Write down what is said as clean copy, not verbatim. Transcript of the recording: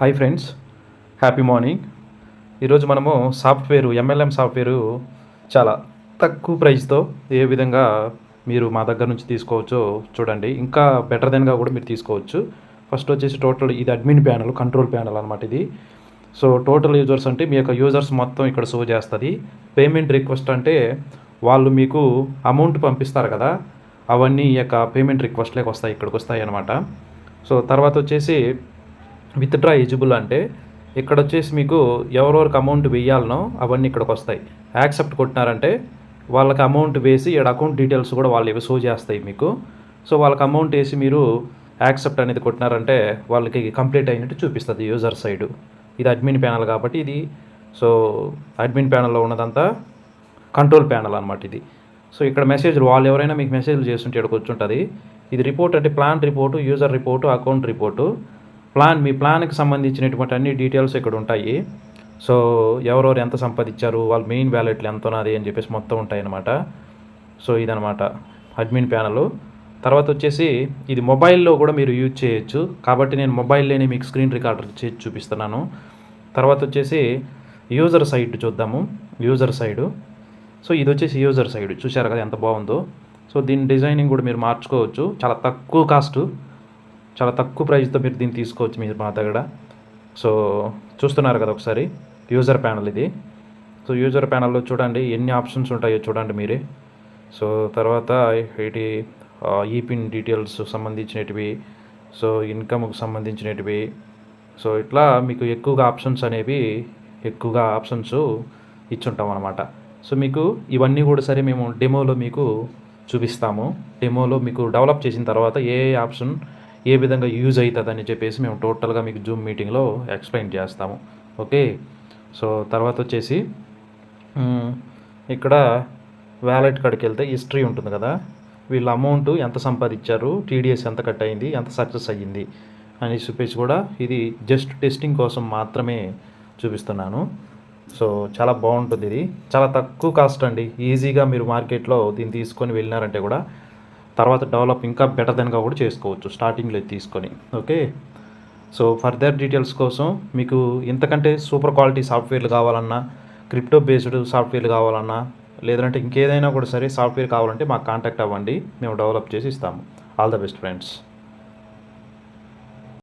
Hi friends, happy morning. ఈరోజు మనము software MLM software చాలా తక్కువ ప్రైస్తో ఏ విధంగా మీరు మా దగ్గర నుంచి తీసుకోవచ్చో చూడండి. ఇంకా బెటర్ దెన్గా కూడా మీరు తీసుకోవచ్చు. ఫస్ట్ వచ్చేసి టోటల్ ఇది అడ్మిన్ ప్యానల్, కంట్రోల్ ప్యానల్ అనమాట ఇది. సో టోటల్ యూజర్స్ అంటే మీ యొక్క యూజర్స్ మొత్తం ఇక్కడ షో చేస్తుంది. పేమెంట్ రిక్వెస్ట్ అంటే వాళ్ళు మీకు అమౌంట్ పంపిస్తారు కదా, అవన్నీ ఈ యొక్క పేమెంట్ రిక్వెస్ట్లోకి వస్తాయి, ఇక్కడికి వస్తాయి అనమాట. సో తర్వాత వచ్చేసి విత్డ్రా ఎలిజిబుల్ అంటే ఇక్కడ వచ్చేసి మీకు ఎవరెవరికి అమౌంట్ వేయాలనో అవన్నీ ఇక్కడికి వస్తాయి. యాక్సెప్ట్ కొట్టినారంటే వాళ్ళకి అమౌంట్ వేసి ఇక్కడ అకౌంట్ డీటెయిల్స్ కూడా వాళ్ళు ఇవి షో చేస్తాయి మీకు. సో వాళ్ళకి అమౌంట్ వేసి మీరు యాక్సెప్ట్ అనేది కొట్టినారంటే వాళ్ళకి కంప్లీట్ అయినట్టు చూపిస్తుంది యూజర్ సైడు. ఇది అడ్మిన్ ప్యానల్ కాబట్టి ఇది. సో అడ్మిన్ ప్యానల్లో ఉన్నదంతా కంట్రోల్ ప్యానల్ అనమాట ఇది. సో ఇక్కడ మెసేజ్లు వాళ్ళు ఎవరైనా మీకు మెసేజ్లు చేస్తుంటే ఇక్కడికి వచ్చుంటుంది. ఇది రిపోర్ట్ అంటే plan report, user report, account report. మీ ప్లాన్కి సంబంధించినటువంటి అన్ని డీటెయిల్స్ ఇక్కడ ఉంటాయి. సో ఎవరెవరు ఎంత సంపాదించారు, వాళ్ళ మెయిన్ వ్యాలెట్లు ఎంత ఉన్నది అని చెప్పేసి మొత్తం ఉంటాయి అన్నమాట. సో ఇదనమాట అడ్మిన్ ప్యానల్. తర్వాత వచ్చేసి ఇది మొబైల్లో కూడా మీరు యూజ్ చేయొచ్చు కాబట్టి నేను మొబైల్లోనే మీకు స్క్రీన్ రికార్డర్ చేసి చూపిస్తున్నాను. తర్వాత వచ్చేసి యూజర్ సైడ్ చూద్దాము. User side. సో ఇది వచ్చేసి యూజర్ సైడ్, చూశారు కదా ఎంత బాగుందో. సో దీని డిజైనింగ్ కూడా మీరు మార్చుకోవచ్చు. చాలా తక్కువ కాస్ట్, చాలా తక్కువ ప్రైస్తో మీరు దీన్ని తీసుకోవచ్చు మీరు మా దగ్గర. సో చూస్తున్నారు కదా ఒకసారి యూజర్ ప్యానల్ ఇది. సో యూజర్ ప్యానల్లో చూడండి ఎన్ని ఆప్షన్స్ ఉంటాయో చూడండి మీరే. సో తర్వాత ఇది ఈపిన్ డీటెయిల్స్ సంబంధించినవి, సో ఇన్కమ్కి సంబంధించినవి. సో ఇట్లా మీకు ఎక్కువగా ఆప్షన్స్ ఇచ్చుంటాం అనమాట. సో మీకు ఇవన్నీ కూడా సరే మేము డెమోలో మీకు చూపిస్తాము. డెమోలో మీకు డెవలప్ చేసిన తర్వాత ఏ ఆప్షన్ ఏ విధంగా యూజ్ అవుతుందని చెప్పేసి మేము టోటల్గా మీకు జూమ్ మీటింగ్లో ఎక్స్ప్లెయిన్ చేస్తాము. ఓకే. సో తర్వాత వచ్చేసి ఇక్కడ వ్యాలెట్ కాడికి వెళ్తే హిస్టరీ ఉంటుంది కదా, వీళ్ళ అమౌంట్ ఎంత సంపాదించారు, టీడీఎస్ ఎంత కట్ అయింది, ఎంత సక్సెస్ అయ్యింది అని చెప్పేసి కూడా ఇది జస్ట్ టెస్టింగ్ కోసం మాత్రమే చూపిస్తున్నాను. సో చాలా బాగుంటుంది ఇది, చాలా తక్కువ కాస్ట్ అండి. ఈజీగా మీరు మార్కెట్లో దీన్ని తీసుకొని వెళ్ళినారంటే కూడా తర్వాత డెవలప్ ఇంకా బెటర్ దెన్గా కూడా చేసుకోవచ్చు స్టార్టింగ్లో తీసుకొని. ఓకే. సో ఫర్దర్ డీటెయిల్స్ కోసం మీకు ఇంతకంటే సూపర్ క్వాలిటీ సాఫ్ట్వేర్లు కావాలన్నా, క్రిప్టో బేస్డ్ సాఫ్ట్వేర్లు కావాలన్నా, లేదంటే ఇంకేదైనా కూడా సరే సాఫ్ట్వేర్ కావాలంటే మాకు కాంటాక్ట్ అవ్వండి, మేము డెవలప్ చేసి ఇస్తాము. All the best friends.